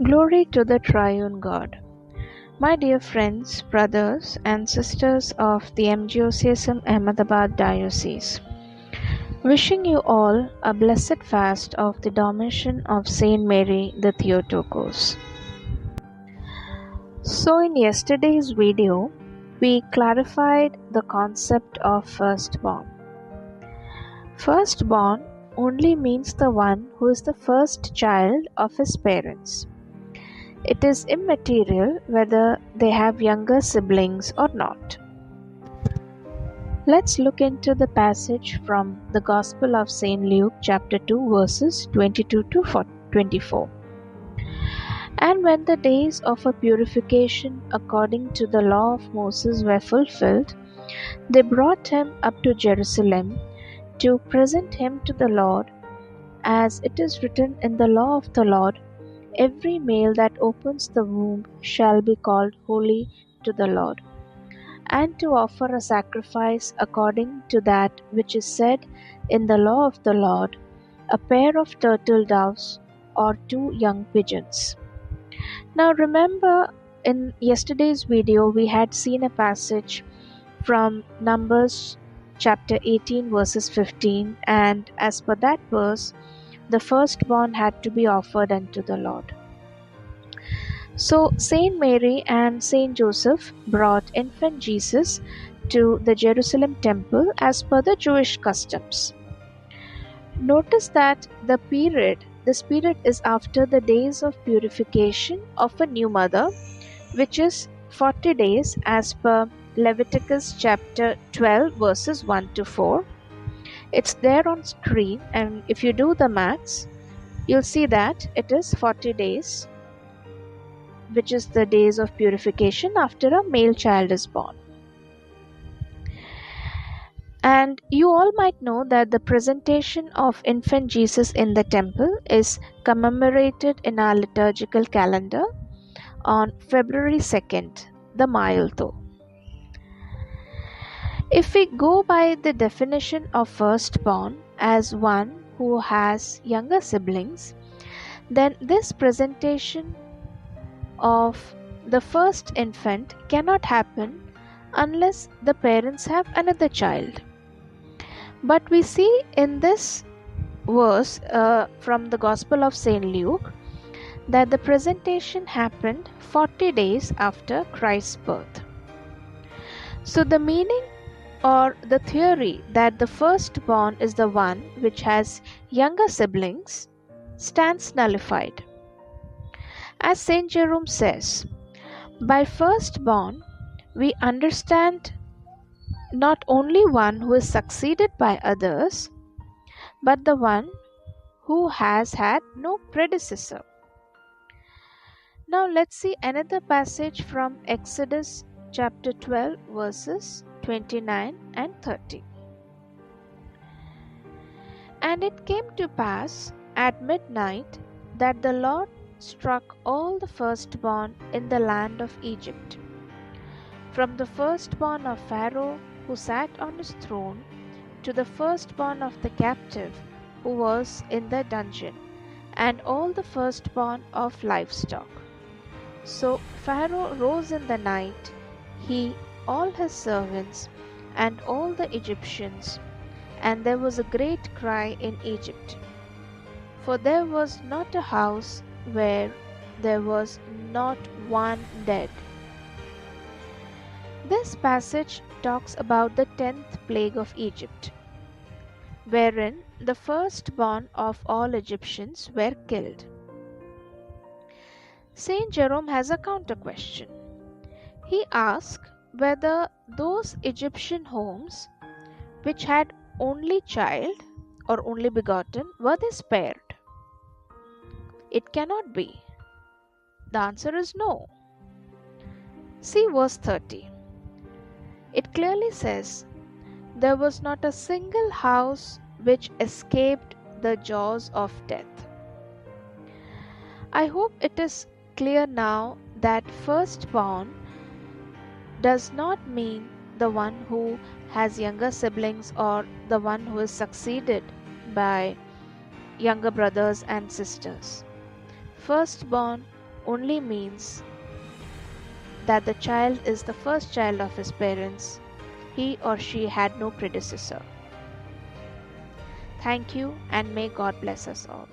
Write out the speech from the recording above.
Glory to the Triune God. My dear friends, brothers, and sisters of the MGOCSM Ahmedabad Diocese, wishing you all a blessed fast of the Dormition of Saint Mary the Theotokos. So, in yesterday's video, we clarified the concept of firstborn. Firstborn only means the one who is the first child of his parents. It is immaterial whether they have younger siblings or not. Let's look into the passage from the Gospel of St. Luke, chapter 2, verses 22 to 24. And when the days of a purification according to the law of Moses were fulfilled, they brought him up to Jerusalem to present him to the Lord, as it is written in the law of the Lord, every male that opens the womb shall be called holy to the Lord, and to offer a sacrifice according to that which is said in the law of the Lord, a pair of turtle doves or 2 young pigeons. Now remember, in yesterday's video we had seen a passage from Numbers chapter 18 verses 15, and as per that verse, the firstborn had to be offered unto the Lord. So Saint Mary and Saint Joseph brought infant Jesus to the Jerusalem temple as per the Jewish customs. Notice that this period is after the days of purification of a new mother, which is 40 days as per Leviticus chapter 12 verses 1 to 4. It's there on screen, and if you do the maths, you'll see that it is 40 days, which is the days of purification after a male child is born. And you all might know that the presentation of infant Jesus in the temple is commemorated in our liturgical calendar on February 2nd, the Mayulto. If we go by the definition of firstborn as one who has younger siblings, then this presentation of the first infant cannot happen unless the parents have another child. But we see in this verse from the Gospel of St. Luke that the presentation happened 40 days after Christ's birth. So the meaning or the theory that the firstborn is the one which has younger siblings stands nullified. As St. Jerome says, by firstborn we understand not only one who is succeeded by others, but the one who has had no predecessor. Now let's see another passage from Exodus chapter 12 verses 29 and 30. And it came to pass at midnight that the Lord struck all the firstborn in the land of Egypt, from the firstborn of Pharaoh who sat on his throne to the firstborn of the captive who was in the dungeon, and all the firstborn of livestock. So Pharaoh rose in the night, he, all his servants, and all the Egyptians, and there was a great cry in Egypt. For there was not a house where there was not one dead. This passage talks about the 10th plague of Egypt, wherein the firstborn of all Egyptians were killed. Saint Jerome has a counter question. He asks whether those Egyptian homes which had only child or only begotten, were they spared? It cannot be. The answer is no. See verse 30. It clearly says, there was not a single house which escaped the jaws of death. I hope it is clear now that firstborn does not mean the one who has younger siblings or the one who is succeeded by younger brothers and sisters. Firstborn only means that the child is the first child of his parents. He or she had no predecessor. Thank you, and may God bless us all.